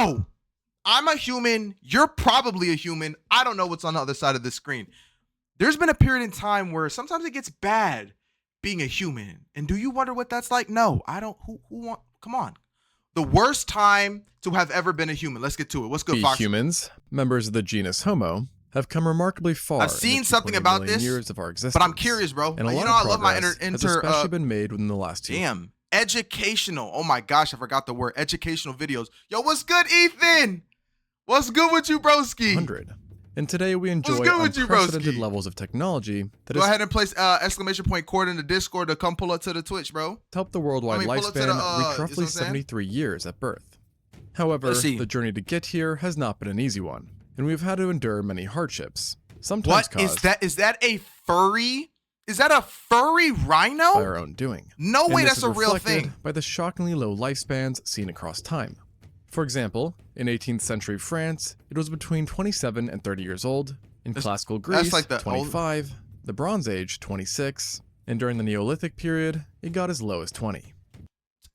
No, I'm a human. You're probably a human. I don't know what's on the other side of the screen. There's been a period in time where sometimes it gets bad being a human. And do you wonder what that's like? No, I don't. Who want? Come on. The worst time to have ever been a human. Let's get to it. What's good, Fox? Humans, members of the genus Homo, have come remarkably far. I've seen something about this, years of our existence, but I'm curious, bro. And I love my has especially been made within the last 2 years. Educational. Oh my gosh, I forgot the word. Educational videos. Yo, what's good, Ethan? What's good with you, broski? 100. And today we enjoy unprecedented levels of technology that Go ahead and place exclamation point cord in the Discord to come pull up to the Twitch, bro. Help the worldwide lifespan reach roughly 73 years at birth. However, the journey to get here has not been an easy one, and we've had to endure many hardships. Sometimes is that a furry? Is that a furry rhino? By our own doing. No way, that's a real thing. By the shockingly low lifespans seen across time. For example, in 18th century France, it was between 27 and 30 years old. In classical Greece, 25. The Bronze Age, 26. And during the Neolithic period, it got as low as 20.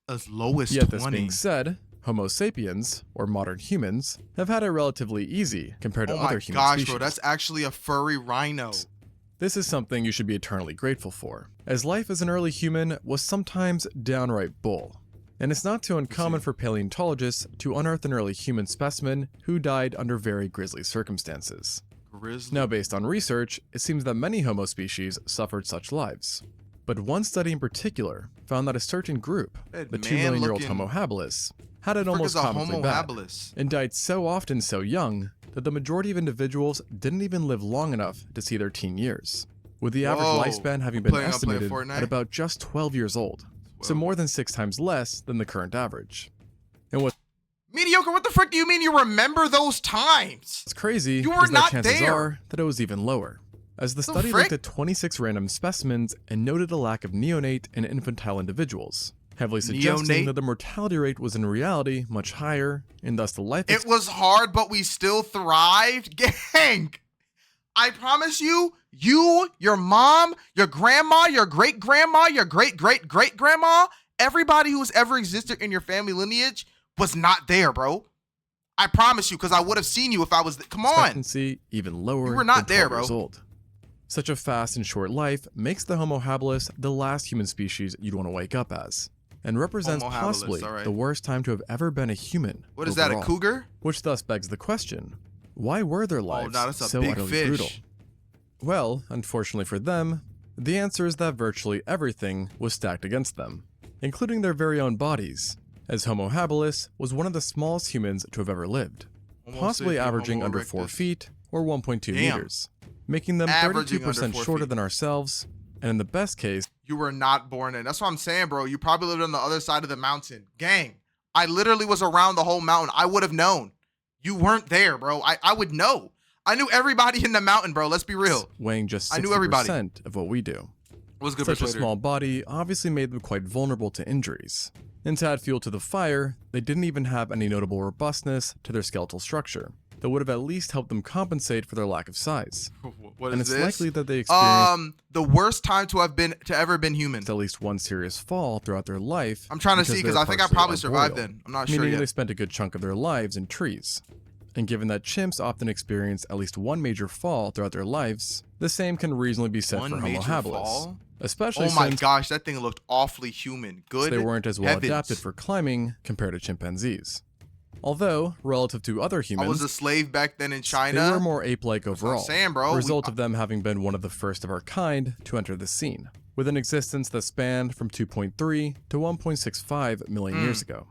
As low as 20? Yet this being said, Homo sapiens, or modern humans, have had it relatively easy compared to other human species. Oh my gosh, bro, that's actually a furry rhino. This is something you should be eternally grateful for, as life as an early human was sometimes downright bull. And it's not too uncommon for paleontologists to unearth an early human specimen who died under very grisly circumstances. Now, based on research, it seems that many Homo species suffered such lives. But one study in particular found that a certain group, the 2 million-year-old Homo habilis, had it almost comically bad, and died so often so young that the majority of individuals didn't even live long enough to see their teen years, with the average lifespan having been estimated at about just 12 years old. So more than 6 times less than the current average. And what's mediocre? What the frick do you mean you remember those times? It's crazy. You were not chances there. Are that it was even lower, as the study looked at 26 random specimens and noted a lack of neonate and infantile individuals, heavily suggesting that the mortality rate was in reality much higher, and thus the life. It was hard, but we still thrived, gang. I promise you, your mom, your grandma, your great-grandma, your great-great-great-grandma, everybody who's ever existed in your family lineage was not there, bro. I promise you, because I would have seen you if I was come on. Expectancy even lower. You were not there, bro. Old. Such a fast and short life makes the Homo habilis the last human species you'd want to wake up as, and represents possibly the worst time to have ever been a human. What is that, a cougar? Which thus begs the question, why were their lives so utterly brutal? Well, unfortunately for them, the answer is that virtually everything was stacked against them, including their very own bodies, as Homo habilis was one of the smallest humans to have ever lived, possibly averaging under 4 feet or 1.2 meters, making them 32% shorter than ourselves, and in the best case, you were not born in. That's what I'm saying, bro. You probably lived on the other side of the mountain. Gang, I literally was around the whole mountain. I would have known. You weren't there, bro. I would know. I knew everybody in the mountain, bro. Let's be real. Weighing just 60% of what we do. Such a small body obviously made them quite vulnerable to injuries. And to add fuel to the fire, they didn't even have any notable robustness to their skeletal structure that would have at least helped them compensate for their lack of size. And it's likely that they experienced the worst time to ever been human. At least one serious fall throughout their life. I'm trying to see because I think I probably survived then. I'm not sure yet. Meaning they spent a good chunk of their lives in trees. And given that chimps often experience at least one major fall throughout their lives, the same can reasonably be said for Homo habilis. Especially oh my gosh, that thing looked awfully human. Good. They weren't as well adapted for climbing compared to chimpanzees. Although, relative to other humans, I was a slave back then in China. They were more ape-like overall. That's what I'm saying, bro. A result of them having been one of the first of our kind to enter the scene, with an existence that spanned from 2.3 to 1.65 million years ago.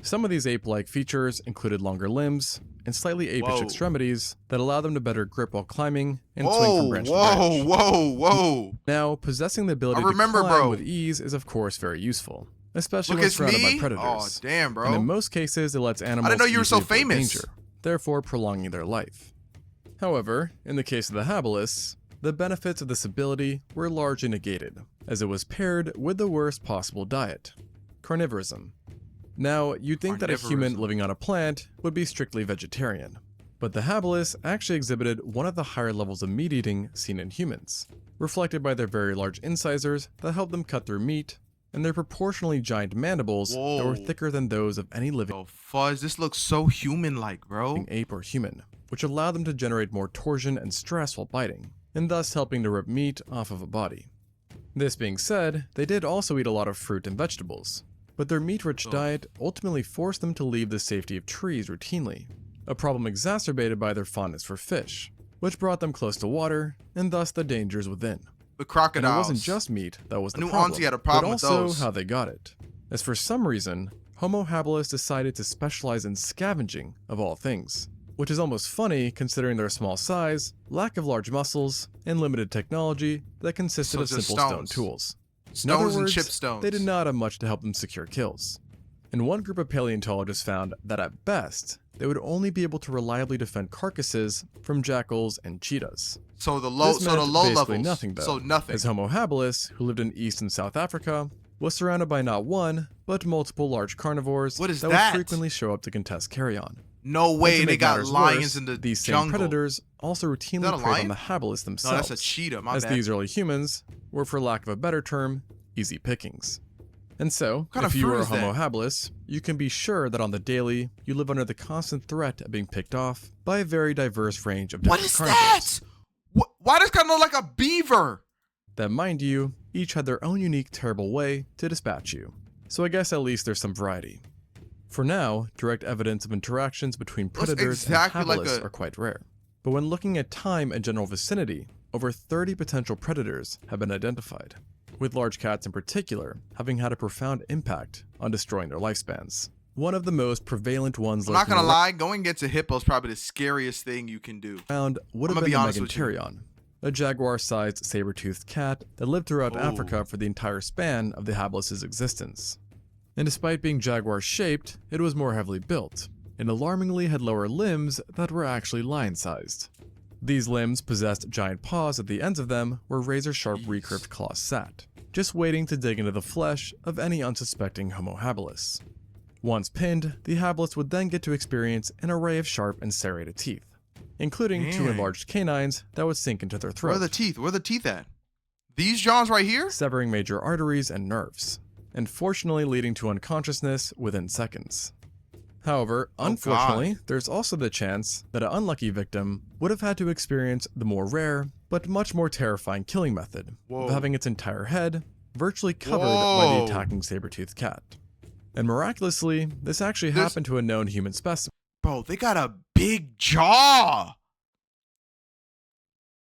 Some of these ape-like features included longer limbs and slightly apish extremities that allow them to better grip while climbing and swing from branch to branch. Whoa. Now, possessing the ability to climb with ease is of course very useful, especially when surrounded by predators. Oh, damn, bro. And in most cases, it lets animals I didn't know you were so famous. Danger, therefore prolonging their life. However, in the case of the habilis, the benefits of this ability were largely negated, as it was paired with the worst possible diet, carnivorism. Now, you'd think that a human living on a plant would be strictly vegetarian, but the habilis actually exhibited one of the higher levels of meat eating seen in humans, reflected by their very large incisors that help them cut through meat, and their proportionally giant mandibles that were Whoa. thicker than those of any living Yo, Fuzz, this looks so human-like, bro. ape or human, which allowed them to generate more torsion and stress while biting, and thus helping to rip meat off of a body. This being said, they did also eat a lot of fruit and vegetables, but their meat-rich diet ultimately forced them to leave the safety of trees routinely, a problem exacerbated by their fondness for fish, which brought them close to water, and thus the dangers within. The crocodiles. And it wasn't just meat that was I the knew problem, Auntie had a problem but with also those. how they got it. As for some reason, Homo habilis decided to specialize in scavenging, of all things, which is almost funny considering their small size, lack of large muscles, and limited technology that consisted of just simple stone stones. tools. In Stones other and words, chipstones. they did not have much to help them secure kills. And one group of paleontologists found that at best, they would only be able to reliably defend carcasses from jackals and cheetahs. So the low, This so the meant low basically levels. nothing, though, So nothing. as Homo habilis, who lived in East and South Africa, was surrounded by not one, but multiple large carnivores What is that that? would frequently show up to contest carrion. No And way, to they make got matters lions worse, in the these same jungle. predators also routinely that a preyed on lion? the habilis No, themselves, that's a cheetah. My as bad. these early humans were, for lack of a better term, easy pickings. And so, kind if of you fruit are a is that? Homo habilis, you can be sure that on the daily, you live under the constant threat of being picked off by a very diverse range of What different is carnivores. that? Why does it kind of look like a beaver? That, mind you, each had their own unique terrible way to dispatch you. So I guess at least there's some variety. For now, direct evidence of interactions between predators exactly and like habilis are quite rare. But when looking at time and general vicinity, over 30 potential predators have been identified, with large cats in particular having had a profound impact on destroying their lifespans. One of the most prevalent ones I'm not lurking gonna lie, going against a hippo is probably the scariest thing you can do. around would I'm have gonna been be the honest with you. Meganterion, a jaguar-sized saber-toothed cat that lived throughout Oh. Africa for the entire span of the habilis' existence. And despite being jaguar-shaped, it was more heavily built, and alarmingly had lower limbs that were actually lion-sized. These limbs possessed giant paws at the ends of them where razor-sharp recurved claws sat, just waiting to dig into the flesh of any unsuspecting Homo habilis. Once pinned, the habilis would then get to experience an array of sharp and serrated teeth, including two Dang. enlarged canines that would sink into their Where are throat, the teeth? Where are the teeth at? These Johns right here? severing major arteries and nerves, and fortunately leading to unconsciousness within seconds. However, Oh, unfortunately, there's also the chance that an unlucky victim would have had to experience the more rare, but much more terrifying killing method Whoa. of having its entire head virtually covered by Whoa. the attacking saber-toothed cat. And miraculously, this actually happened to a known human specimen. Bro, they got a big jaw.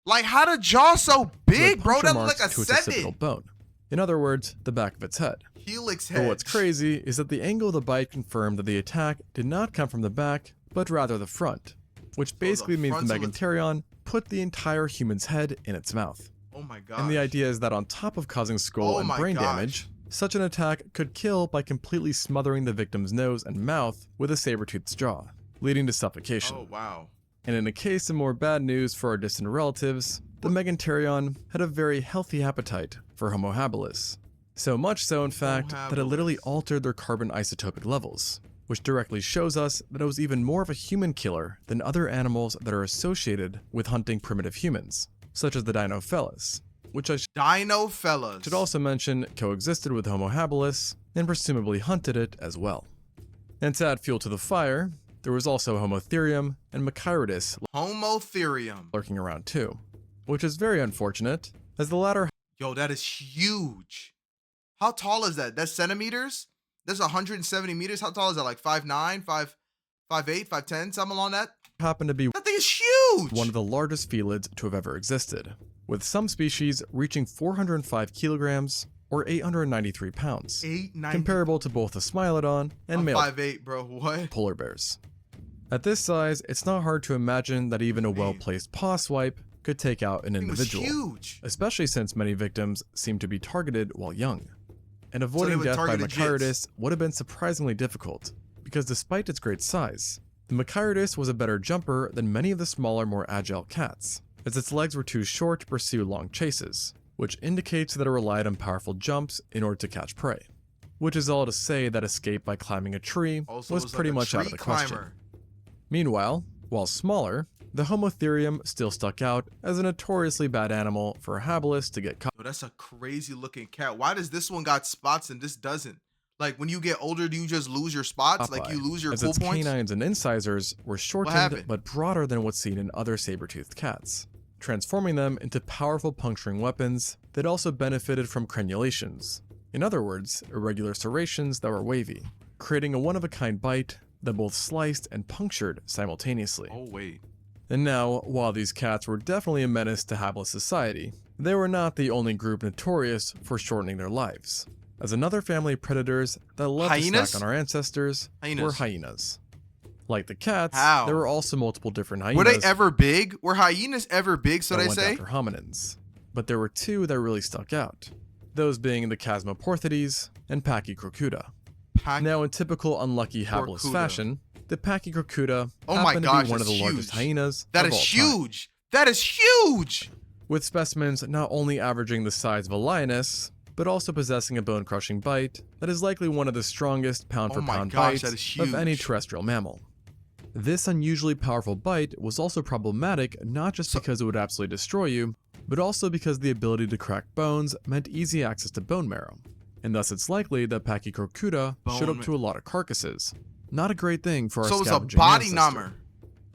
Like, how the jaw so with big, bro? puncture That look marks like a to its occipital 7. bone. In other words, the back of its head. Helix But head. what's crazy is that the angle of the bite confirmed that the attack did not come from the back, but rather the front, which basically means the frontal- Meganterion put the entire human's head in its mouth. Oh my god. And the idea is that on top of causing skull Oh and my brain gosh. damage, such an attack could kill by completely smothering the victim's nose and mouth with a saber-tooth's jaw, leading to suffocation. Oh wow. And in a case of more bad news for our distant relatives, the Meganterion had a very healthy appetite for Homo habilis. So much so, in fact, that it literally habilis. altered their carbon isotopic levels, which directly shows us that it was even more of a human killer than other animals that are associated with hunting primitive humans, such as the Dinofelis, which I Dino fellas. should also mention coexisted with Homo habilis and presumably hunted it as well. And to add fuel to the fire, there was also Homotherium and Machairodus Homotherium. lurking around too, which is very unfortunate, as the latter Yo, that is huge. How tall is that? That's centimeters? That's 170 meters. How tall is that? Like 5'9", 5'8", 5'10", something along that? happened to be That thing is huge. one of the largest felids to have ever existed, with some species reaching 405 kilograms or 893 pounds, 890. comparable to both the Smilodon and I'm male 5'8", bro. What? polar bears. At this size, it's not hard to imagine that even a well-placed paw swipe could take out an That thing was individual, huge. especially since many victims seem to be targeted while young. And avoiding would death by target the jits. Machairodus would have been surprisingly difficult, because despite its great size, the Machairodus was a better jumper than many of the smaller, more agile cats, as its legs were too short to pursue long chases, which indicates that it relied on powerful jumps in order to catch prey. Which is all to say that escape by climbing a tree Also was was pretty like a much out of tree the question. climber. Meanwhile, while smaller, the Homotherium still stuck out as a notoriously bad animal for a habilis to get caught. Yo, that's a crazy looking cat. Why does this one got spots and this doesn't? Like, when you get older, do you just lose your spots? Like, you lose your as cool its points? canines and incisors were shortened happened? but broader than what's seen in other saber-toothed cats, transforming them into powerful puncturing weapons that also benefited from crenulations. In other words, irregular serrations that were wavy, creating a one-of-a-kind bite that both sliced and punctured simultaneously. Oh, wait. And now, while these cats were definitely a menace to hapless society, they were not the only group notorious for shortening their lives, as another family of predators that loved to snack on our ancestors were hyenas. Like the cats, there were also multiple different hyenas. Were they ever big? Were hyenas ever big, so they say? After hominins. But there were two that really stuck out, those being the Chasmoporthides and Pachycrocuta. Now, in typical unlucky hapless fashion, the Pachycrocuta happened to be one of the largest hyenas That of is all huge! That is huge! With specimens not only averaging the size of a lioness, but also possessing a bone-crushing bite that is likely one of the strongest pound-for-pound bites of any terrestrial mammal. This unusually powerful bite was also problematic not just because it would absolutely destroy you, but also because the ability to crack bones meant easy access to bone marrow, and thus it's likely that Pachycrocuta showed up to a lot of carcasses. Not a great thing for our scavenging body ancestor. number.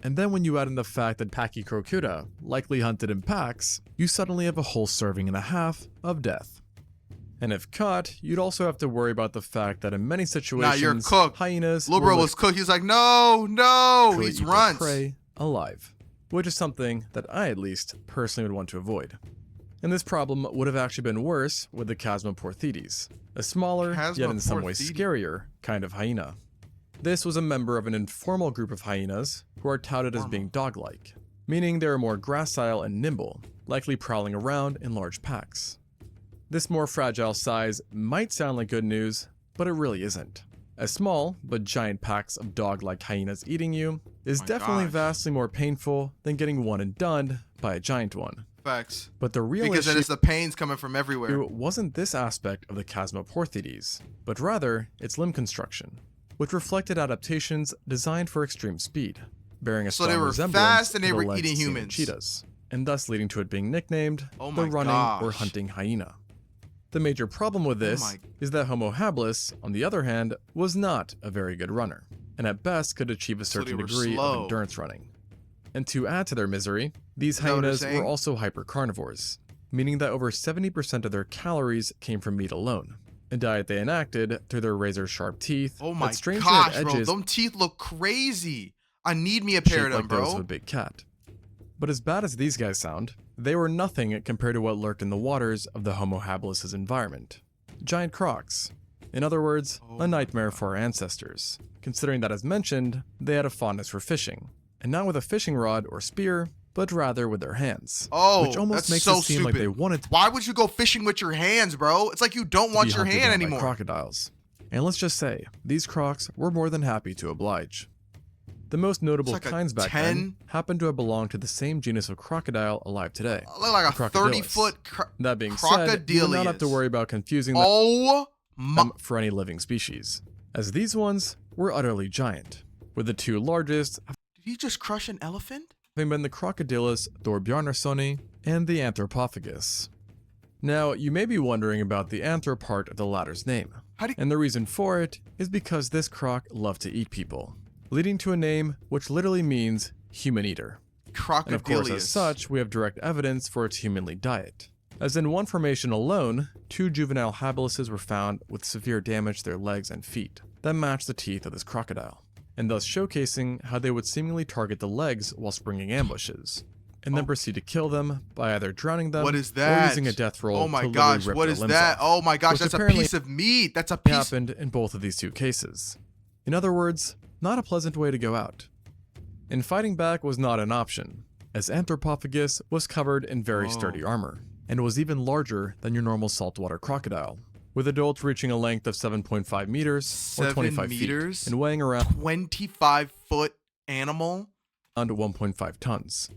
And then when you add in the fact that Pachycrocuta likely hunted in packs, you suddenly have a whole serving and a half of death. And if caught, you'd also have to worry about the fact that in many situations, you're cooked. Hyenas Lil bro was cooked. He was like, no, he's runs. Prey alive, which is something that I at least personally would want to avoid. And this problem would have actually been worse with the Chasmoporthides, a smaller, yet in some ways scarier, kind of hyena. This was a member of an informal group of hyenas who are touted as being dog-like, meaning they are more gracile and nimble, likely prowling around in large packs. This more fragile size might sound like good news, but it really isn't. As small, but giant packs of dog-like hyenas eating you is definitely vastly more painful than getting one and done by a giant one. Facts. But the real because issue it's the pains coming from everywhere. Wasn't this aspect of the Chasmoporthides, but rather its limb construction, which reflected adaptations designed for extreme speed, bearing a strong resemblance fast and they to the were legs eating seen in humans. cheetahs, and thus leading to it being nicknamed the running or hunting hyena. The major problem with this is that Homo habilis, on the other hand, was not a very good runner, and at best could achieve a certain degree of endurance running. And to add to their misery, these hyenas were also hypercarnivores, meaning that over 70% of their calories came from meat alone, a diet they enacted through their razor-sharp teeth. Oh my gosh, bro, them teeth look crazy. I need me a pair of them, bro. Those of a big cat. But as bad as these guys sound, they were nothing compared to what lurked in the waters of the Homo habilis' environment. Giant crocs. In other words, a nightmare for our ancestors, considering that, as mentioned, they had a fondness for fishing, and not with a fishing rod or spear, but rather with their hands. Which almost makes it seem like they wanted to. Why would you go fishing with your hands, bro? It's like you don't want your hand anymore. Crocodiles. And let's just say, these crocs were more than happy to oblige. The most notable kinds back then happened to have belonged to the same genus of crocodile alive today. Look like a 30-foot That being said, you do not have to worry about confusing them for any living species, as these ones were utterly giant, with the two largest Did he just crush an elephant? having been the Crocodylus thorbjarnarsoni and the Anthropophagus. Now, you may be wondering about the anthro part of the latter's name, and the reason for it is because this croc loved to eat people, leading to a name which literally means human eater. And of course, as such, we have direct evidence for its humanly diet. As in one formation alone, 2 juvenile habilises were found with severe damage to their legs and feet that matched the teeth of this crocodile, and thus showcasing how they would seemingly target the legs while springing ambushes, and then proceed to kill them by either drowning them or using a death roll to literally rip their limbs off. Oh my gosh, that's a piece of meat. That's a piece. Happened in both of these 2 cases. In other words, not a pleasant way to go out. And fighting back was not an option, as Anthropophagus was covered in very sturdy armor, and was even larger than your normal saltwater crocodile, with adults reaching a length of 7.5 meters or 25 feet, and weighing around 25-foot animal? Under 1.5 tons.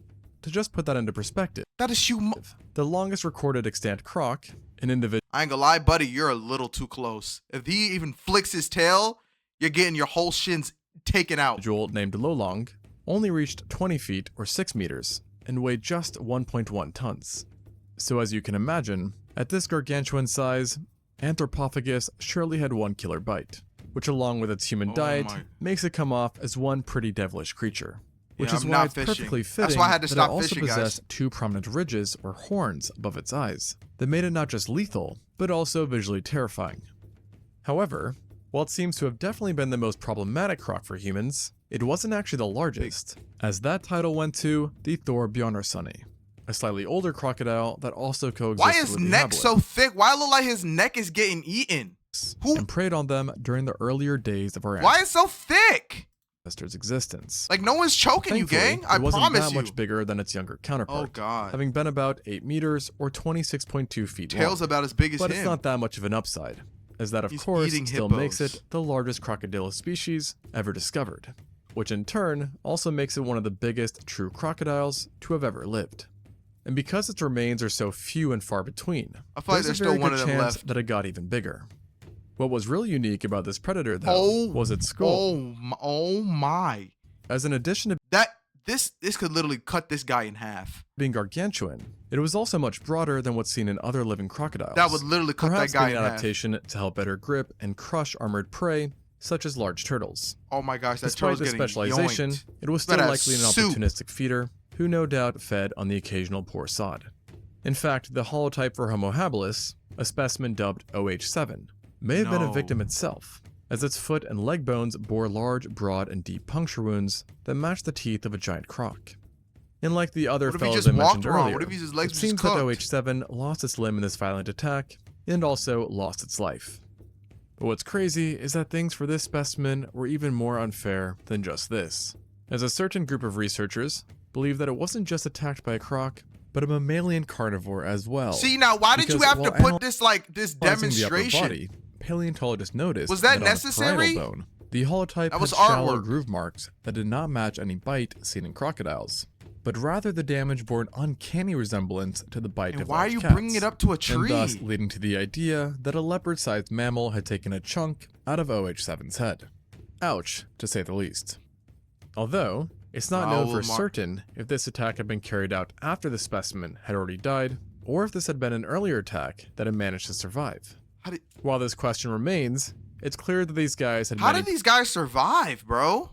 To just put that into perspective, that is humongous. The longest recorded extant croc, an individual. I ain't gonna lie, buddy, you're a little too close. If he even flicks his tail, you're getting your whole shins taken out. Named Lolong only reached 20 feet or 6 meters and weighed just 1.1 tons. So as you can imagine, at this gargantuan size, Anthropophagus surely had one killer bite, which along with its human diet makes it come off as one pretty devilish creature. Which is why it's perfectly fitting that it also possessed two prominent ridges or horns above its eyes that made it not just lethal, but also visually terrifying. However, while it seems to have definitely been the most problematic croc for humans, it wasn't actually the largest, as that title went to the Thorbjornarsunni, a slightly older crocodile that also coexisted Why is with the neck Hablot. so thick? Why it look like his neck is getting eaten? And preyed on them during the earlier days of our Why is it so thick? ancestors' existence. Like no one's choking you, Thankfully, gang. I it wasn't promise that you. much bigger than its younger counterpart, Oh god. having been about 8 meters or 26.2 feet Tail's long. about as big as But him. it's not that much of an upside, as that of He's course eating still hippos. makes it the largest crocodile species ever discovered, which in turn also makes it one of the biggest true crocodiles to have ever lived. And because its remains are so few and far between, I feel like there's there's a very still one good of them chance left. that it got even bigger. What was really unique about this predator, though, was its skull. Oh my. As an addition to This could literally cut this guy in half. being gargantuan, it was also much broader than what's seen in other living crocodiles. That would literally cut Perhaps that guy being in an half. adaptation to help better grip and crush armored prey, such as large turtles. Oh my gosh, that Despite turtle's this getting specialization, yoinked. it was still Better likely an soup. opportunistic feeder, who no doubt fed on the occasional poor sod. In fact, the holotype for Homo habilis, a specimen dubbed OH7, may have been a No. victim itself, as its foot and leg bones bore large, broad, and deep puncture wounds that matched the teeth of a giant croc. And like the other What if he fellows just I mentioned walked wrong? earlier, What if his legs it were seems just that cooked? OH7 lost its limb in this violent attack, and also lost its life. But what's crazy is that things for this specimen were even more unfair than just this, as a certain group of researchers believe that it wasn't just attacked by a croc, but a mammalian carnivore as well. See, now why did you Because have to while put this this analyzing the upper demonstration? body, paleontologists noticed Was that on its necessary? parietal bone, the holotype That was had shallow artwork. groove marks that did not match any bite seen in crocodiles, but rather the damage bore an uncanny resemblance to the bite And of why are large you cats, bringing it up to a and tree? thus leading to the idea that a leopard-sized mammal had taken a chunk out of OH7's head. Ouch, to say the least. Although, it's not known for certain if this attack had been carried out after the specimen had already died, or if this had been an earlier attack that had managed to survive. While this question remains, it's clear that these guys had How many did these guys survive, bro?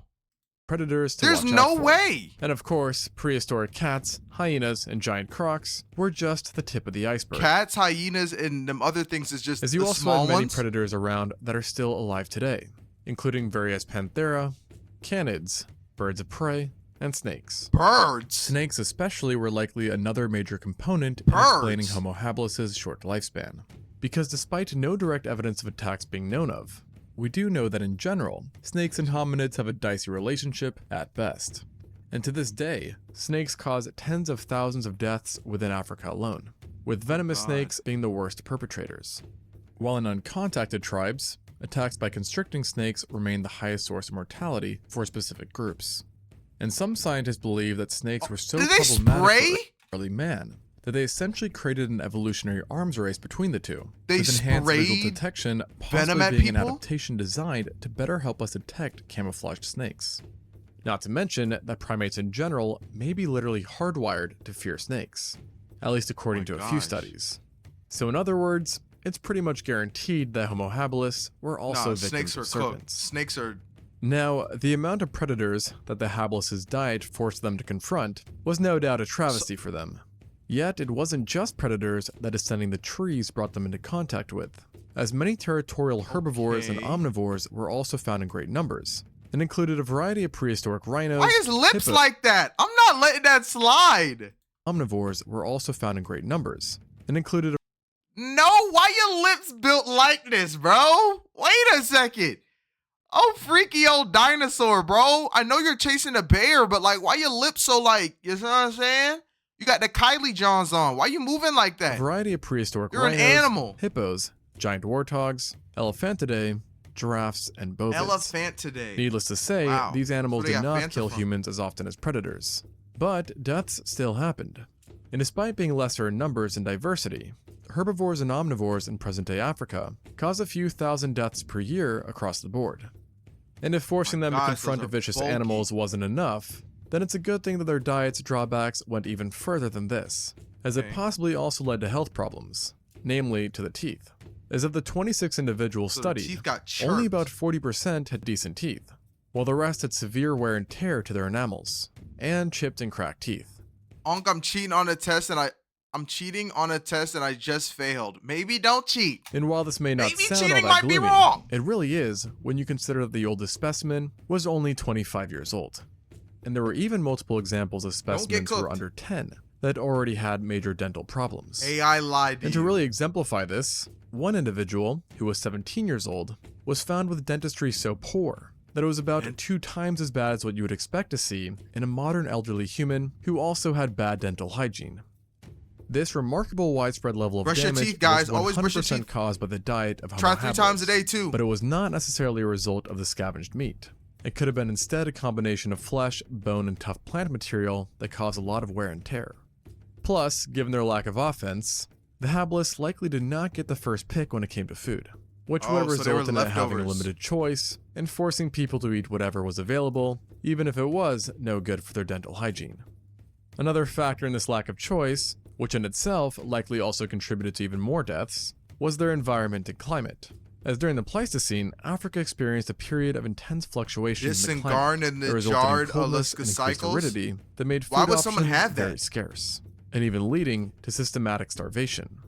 predators to There's watch no out for. way. And of course, prehistoric cats, hyenas, and giant crocs were just the tip of the iceberg. Cats, hyenas, and them other things is just As you the also small have many ones. predators around that are still alive today, including various panthera, canids, birds of prey, and snakes. Birds. Snakes especially were likely another major component in Birds. explaining Homo habilis' short lifespan. Because despite no direct evidence of attacks being known of, we do know that in general, snakes and hominids have a dicey relationship at best. And to this day, snakes cause tens of thousands of deaths within Africa alone, with venomous snakes being the worst perpetrators. While in uncontacted tribes, attacks by constricting snakes remain the highest source of mortality for specific groups. And some scientists believe that snakes were so Did they problematic spray? for early man that they essentially created an evolutionary arms race between the two, They with enhanced visual sprayed detection venom possibly at being an people? adaptation designed to better help us detect camouflaged snakes. Not to mention that primates in general may be literally hardwired to fear snakes, at least according to a few gosh. studies. So in other words, it's pretty much guaranteed that Homo habilis were also Nah, victims snakes are of cooked. serpents. Snakes are. Now, the amount of predators that the habilis' diet forced them to confront was no doubt a travesty for them. Yet, it wasn't just predators that ascending the trees brought them into contact with, as many territorial herbivores and Okay. omnivores were also found in great numbers, and included a variety of prehistoric rhinos. Why his lips hippos- like that? I'm not letting that slide. Omnivores were also found in great numbers, and included No, why your lips built like this, bro? Wait a second. Oh, freaky old dinosaur, bro. I know you're chasing a bear, but like, why your lips so like, you know what I'm saying? You got the Kylie Johns on. Why you moving like a that? variety of prehistoric You're an rhinos, animal. hippos, giant warthogs, elephantidae, giraffes, and bovids. Elephant today. Needless to say, Wow. these animals That's where did they got not Fanta kill from. humans as often as predators. But deaths still happened. And despite being lesser in numbers and diversity, herbivores and omnivores in present-day Africa cause a few thousand deaths per year across the board. And if forcing them to gosh, confront those are vicious bulky. animals wasn't enough, then it's a good thing that their diet's drawbacks went even further than this, as it possibly also led to health problems, namely to the teeth. As of the 26 individuals studied, only about 40% had decent teeth, while the rest had severe wear and tear to their enamels, and chipped and cracked teeth. Unc, I'm cheating on a test and I just failed. Maybe don't cheat. And while this may not sound all cheating that might be gloomy, wrong. it really is when you consider that the oldest specimen was only 25 years old. And there were even multiple examples of specimens who were under 10 that already had major dental problems. AI lied to And to really exemplify this, one individual, who was 17 years old, was found with dentistry so poor that it was about 2 times as bad as what you would expect to see in a modern elderly human who also had bad dental hygiene. This remarkable widespread level of brush damage your teeth, guys. was 100% Always brush your teeth. caused by the diet of Homo Try 3 times habilis, a day too. but it was not necessarily a result of the scavenged meat. It could have been instead a combination of flesh, bone, and tough plant material that caused a lot of wear and tear. Plus, given their lack of offense, the habilis likely did not get the first pick when it came to food, which would have resulted in it having a limited choice and forcing people to eat whatever was available, even if it was no good for their dental hygiene. Another factor in this lack of choice, which in itself likely also contributed to even more deaths, was their environment and climate. As during the Pleistocene, Africa experienced a period of intense fluctuation in the climate, and the that resulted in coldness and increased aridity that made food options very scarce, and even leading to systematic starvation.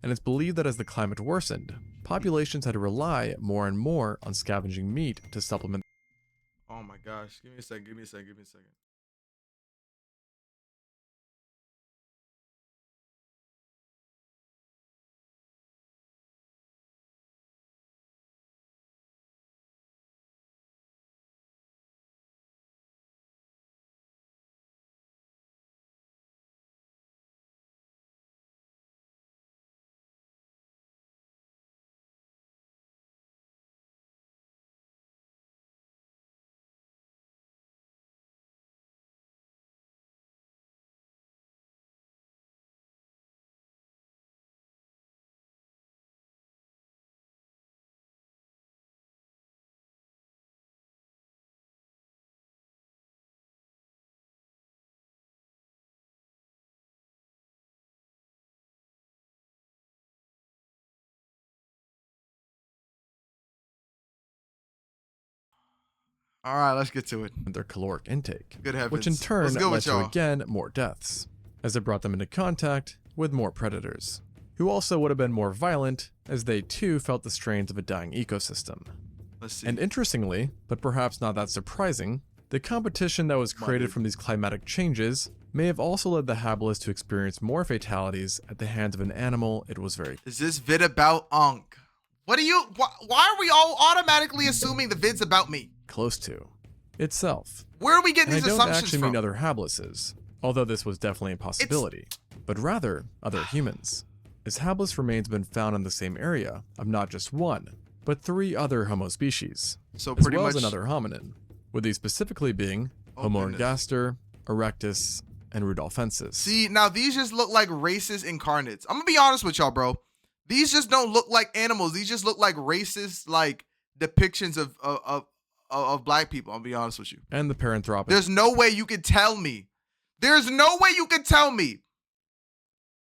And it's believed that as the climate worsened, populations had to rely more and more on scavenging meat to supplement. Oh my gosh, give me a second. All right, let's get to it. Their caloric intake, Good heavens. which in turn led to y'all? again more deaths, as it brought them into contact with more predators, who also would have been more violent as they too felt the strains of a dying ecosystem. Let's see. And interestingly, but perhaps not that surprising, the competition that was created from these climatic changes may have also led the habilis to experience more fatalities at the hands of an animal it was very. Is this vid about Unc? Why are we all automatically assuming the vid's about me? Close to itself. Where are we getting And these I don't assumptions actually from? mean other habilises, although this was definitely a possibility, but rather other humans, as habilis remains have been found in the same area of not just one, but 3 other Homo species, So as pretty well much as another hominin, with these specifically being Homo ergaster, erectus, and rudolfensis. See, now these just look like racist incarnates. I'm gonna be honest with y'all, bro. These just don't look like animals. These just look like racist, like depictions of black people. I'll be honest with you. And the paranthropic. There's no way you could tell me. There's no way you could tell me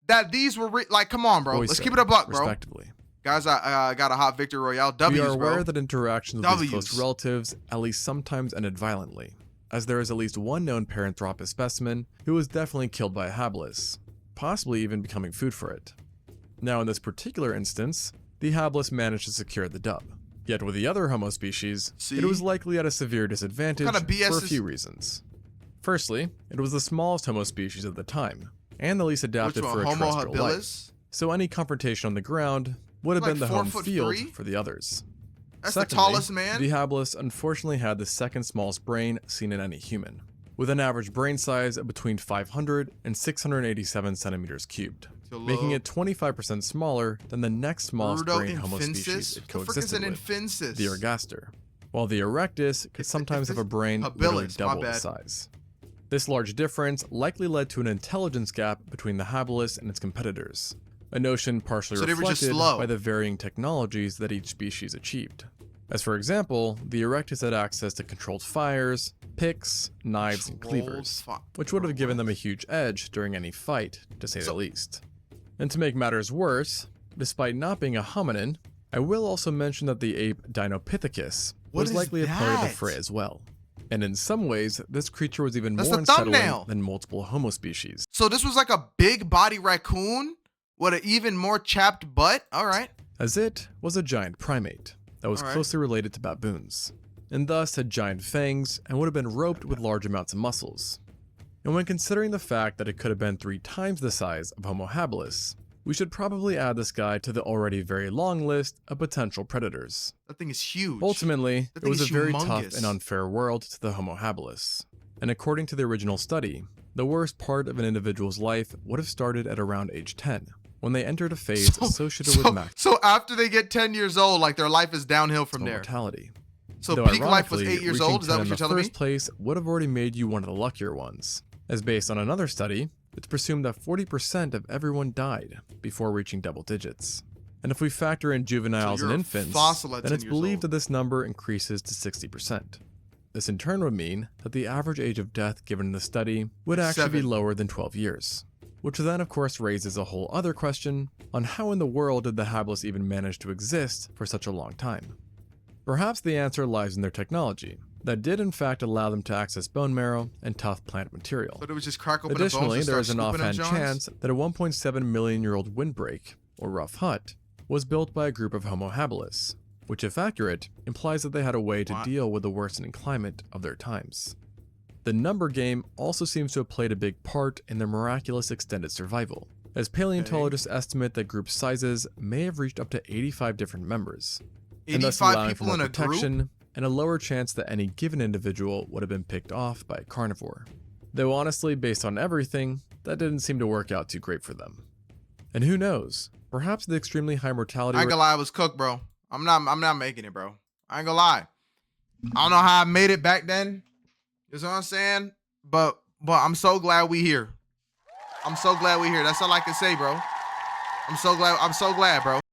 that these were like. Come on, bro. Let's keep it a buck, bro. Respectively. Guys, I got a hot victory royale. W's, we are aware bro. that interactions with these close relatives at least sometimes ended violently, as there is at least one known paranthropus specimen who was definitely killed by a habilis, possibly even becoming food for it. Now in this particular instance, the habilis managed to secure the dub. Yet with the other Homo species, it was likely at a severe disadvantage for a few reasons. Firstly, it was the smallest Homo species at the time, and the least adapted for a terrestrial life. So any confrontation on the ground would have been the home field for the others. That's Secondly, the tallest man. The habilis unfortunately had the second smallest brain seen in any human, with an average brain size of between 500 and 687 centimeters cubed, making it 25% smaller than the next smallest brain Homo species it coexisted with, the ergaster, while the erectus could sometimes have a brain literally double the size. This large difference likely led to an intelligence gap between the habilis and its competitors, a notion partially reflected by the varying technologies that each species achieved. As for example, the erectus had access to controlled fires, picks, knives, and cleavers, which would have given them a huge edge during any fight, to say the least. And to make matters worse, despite not being a hominin, I will also mention that the ape Dinopithecus was likely a part of the fray as well. And in some ways, this creature was even more unsettling than multiple Homo species. So this was like a big body raccoon with an even more chapped butt? Alright. As it was a giant primate that was closely related to baboons, and thus had giant fangs and would have been roped with large amounts of muscles. And when considering the fact that it could have been 3 times the size of Homo habilis, we should probably add this guy to the already very long list of potential predators. That thing is huge. Ultimately, it was a very tough and unfair world to the Homo habilis. And according to the original study, the worst part of an individual's life would have started at around age 10, when they entered a phase associated with max. So after they get 10 years old, like their life is downhill from there. Mortality. So peak life was 8 years old? Is that what you're telling me? The first place would have already made you one of the luckier ones, as based on another study, it's presumed that 40% of everyone died before reaching double digits. And if we factor in juveniles and infants, then it's believed that this number increases to 60%. This in turn would mean that the average age of death given in the study would actually be lower than 12 years. Which then of course raises a whole other question on how in the world did the habilis even manage to exist for such a long time? Perhaps the answer lies in their technology, that did in fact allow them to access bone marrow and tough plant material. But it was just crack open Additionally, there is an offhand chance that a 1.7 million year old windbreak, or rough hut, was built by a group of Homo habilis, which if accurate, implies that they had a way to deal with the worsening climate of their times. The number game also seems to have played a big part in their miraculous extended survival, as paleontologists estimate that group sizes may have reached up to 85 different members, and thus allowing for more protection and a lower chance that any given individual would have been picked off by a carnivore. Though honestly, based on everything, that didn't seem to work out too great for them. And who knows, perhaps the extremely high mortality I ain't gonna lie, I was cooked, bro. I'm not making it, bro. I ain't gonna lie. I don't know how I made it back then. You know what I'm saying? But I'm so glad we here. I'm so glad we here. That's all I can say, bro. I'm so glad, bro.